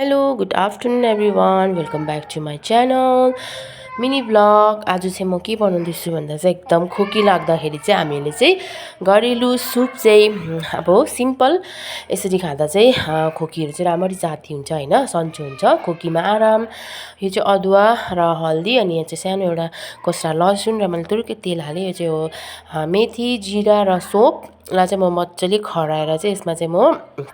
Hello, good afternoon everyone. Welcome back to my channel. Mini blog आज चाहिँ म के बनाउँदैछु भन्दा चाहिँ एकदम खोकी लाग्दाखेरि चाहिँ हामीले चाहिँ घरेलु सुप चाहिँ अब सिम्पल यसरी खाँदा चाहिँ खोकीहरू चाहिँ राम्ररी जाती हुन्छ हैन, सन्चो हुन्छ। खोकीमा आराम। यो चाहिँ अदुवा र हल्दी अनि यहाँ चाहिँ सानो एउटा कोस्रा लसुन र मैले तुरुकै तेल हालेँ। यो चाहिँ हो मेथी, जिरा र सोपलाई चाहिँ म मजाले खराएर चाहिँ यसमा चाहिँ म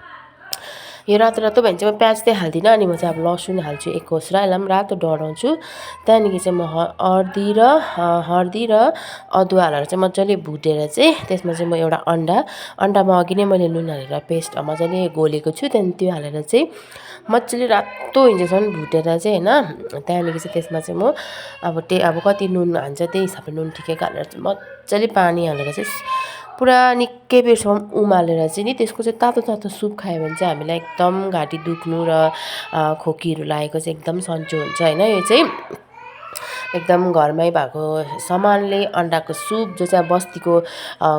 यो रातो रातो भयो भने चाहिँ म प्याज चाहिँ हाल्दिनँ। अनि म चाहिँ अब लसुन हाल्छु एक कोस्रा, यसलाई पनि रातो डढाउँछु। त्यहाँदेखि चाहिँ म हर्दी र अदुवा हालेर चाहिँ मजाले भुटेर चाहिँ त्यसमा चाहिँ म एउटा अन्डामा अघि नै मैले नुन हालेर पेस्ट मजाले घोलेको छु। त्यहाँदेखि त्यो हालेर चाहिँ मजाले रातो हिँजेसम्म भुटेर चाहिँ हैन, त्यहाँदेखि चाहिँ त्यसमा चाहिँ म अब कति नुन हाल्छ त्यही हिसाबले नुन ठिकैको हालेर चाहिँ मजाले पानी हालेर चाहिँ पुरा निकै बेरसम्म उमालेर चाहिँ नि त्यसको चाहिँ तातो तातो सुप खायो भने चाहिँ हामीलाई एकदम घाँटी दुख्नु र खोकीहरू लागेको चाहिँ एकदम सन्चो हुन्छ हैन। यो चाहिँ एकदम घरमै भएको सामानले अन्डाको सुप जो चाहिँ बस्तीको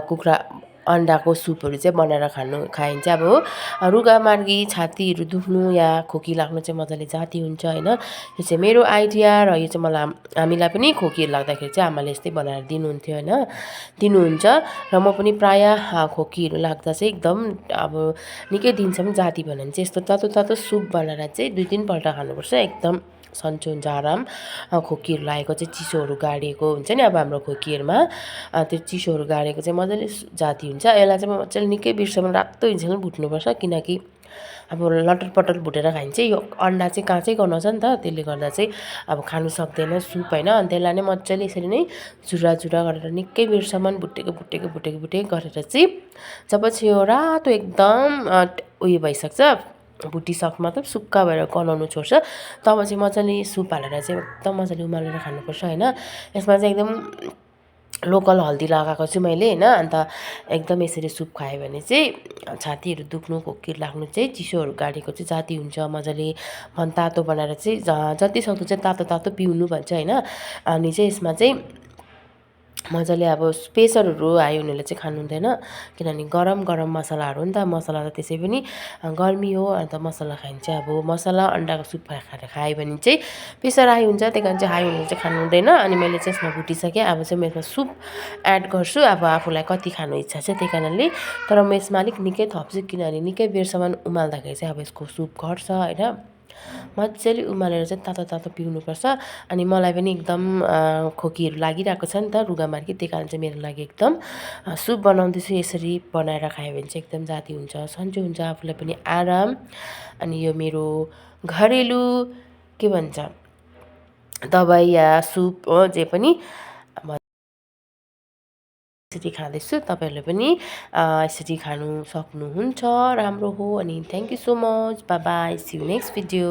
कुखुरा अन्डाको सुपहरू चाहिँ बनाएर खाइन्छ। अब रुगामार्गी छातीहरू दुख्नु या खोकी लाग्नु चाहिँ मजाले जाती हुन्छ हैन। यो चाहिँ मेरो आइडिया र यो चाहिँ हामीलाई पनि खोकीहरू लाग्दाखेरि चाहिँ आमाले यस्तै बनाएर दिनुहुन्थ्यो हैन, दिनुहुन्छ। र म पनि प्रायः खोकीहरू लाग्दा चाहिँ एकदम अब निकै दिनसम्म जाती भयो भने चाहिँ यस्तो तातो तातो सुप बनाएर चाहिँ 2-3 पल्ट खानुपर्छ। एकदम सन्चो हुन्छ, आराम। खोकीहरू लागेको चाहिँ चिसोहरू गाडिएको हुन्छ नि अब हाम्रो खोकीहरूमा, त्यो चिसोहरू गाडेको चाहिँ मजाले जाती हुन्छ। यसलाई चाहिँ मजाले निकै बेरसम्म रातो हिँड्सम्म भुट्नुपर्छ, किनकि अब लटरपटर भुटेर खाइन्छ। यो अन्डा चाहिँ काँचै गनाउँछ नि त, त्यसले गर्दा चाहिँ अब खानु सक्दैन सुप हैन। अनि त्यसलाई नै मजाले यसरी नै चुरा चुरा गरेर निकै बेरसम्म भुटेको गरेर चाहिँ जब चाहिँ यो रातो एकदम उयो भइसक्छ, भुटिसक्छ मतलब सुक्खा भएर गनाउनु छोड्छ, तब चाहिँ मजाले सुप हालेर चाहिँ एकदम मजाले उमालेर खानुपर्छ हैन। यसमा चाहिँ एकदम लोकल हल्दी लगाएको छु मैले हैन। अन्त एकदम यसरी सुप खायो भने चाहिँ छातीहरू दुख्नु, खोकीहरू लाग्नु चाहिँ चिसोहरू गाडेको चाहिँ जाती हुन्छ। मजाले तातो बनाएर चाहिँ जति सक्दो चाहिँ तातो तातो पिउनु भन्छ हैन। अनि चाहिँ यसमा चाहिँ मजाले अब प्रेसरहरू हाई हुनेले चाहिँ खानु हुँदैन, किनभने गरम गरम मसलाहरू हो नि त। मसला त त्यसै पनि गर्मी हो, अन्त मसला खाइन्छ। अब मसला अन्डाको सुप खायो भने चाहिँ प्रेसर हाई हुन्छ, त्यही कारण चाहिँ हाई हुनेले चाहिँ खानु हुँदैन। अनि मैले चाहिँ यसमा भुटिसकेँ, अब चाहिँ म यसमा सुप एड गर्छु। अब आफूलाई कति खानु इच्छा छ त्यही कारणले, तर म यसमा अलिक निकै थप्छु, किनभने निकै बेरसम्म उमाल्दाखेरि चाहिँ अब यसको सुप घट्छ हैन। मजाले उमालेर चाहिँ तातो तातो पिउनुपर्छ। अनि मलाई पनि एकदम खोकीहरू लागिरहेको छ नि त रुगामार्गी, त्यही कारण चाहिँ मेरो लागि एकदम सुप बनाउँदैछु। यसरी बनाएर खायो भने चाहिँ एकदम जाती हुन्छ, सन्चो हुन्छ, आफूलाई पनि आराम। अनि यो मेरो घरेलु के भन्छ दबाई या सुप हो, जे पनि यसरी खाँदैछु। तपाईँहरूले पनि यसरी खानु सक्नुहुन्छ, राम्रो हो। अनि thank you so much, bye bye, see you next video.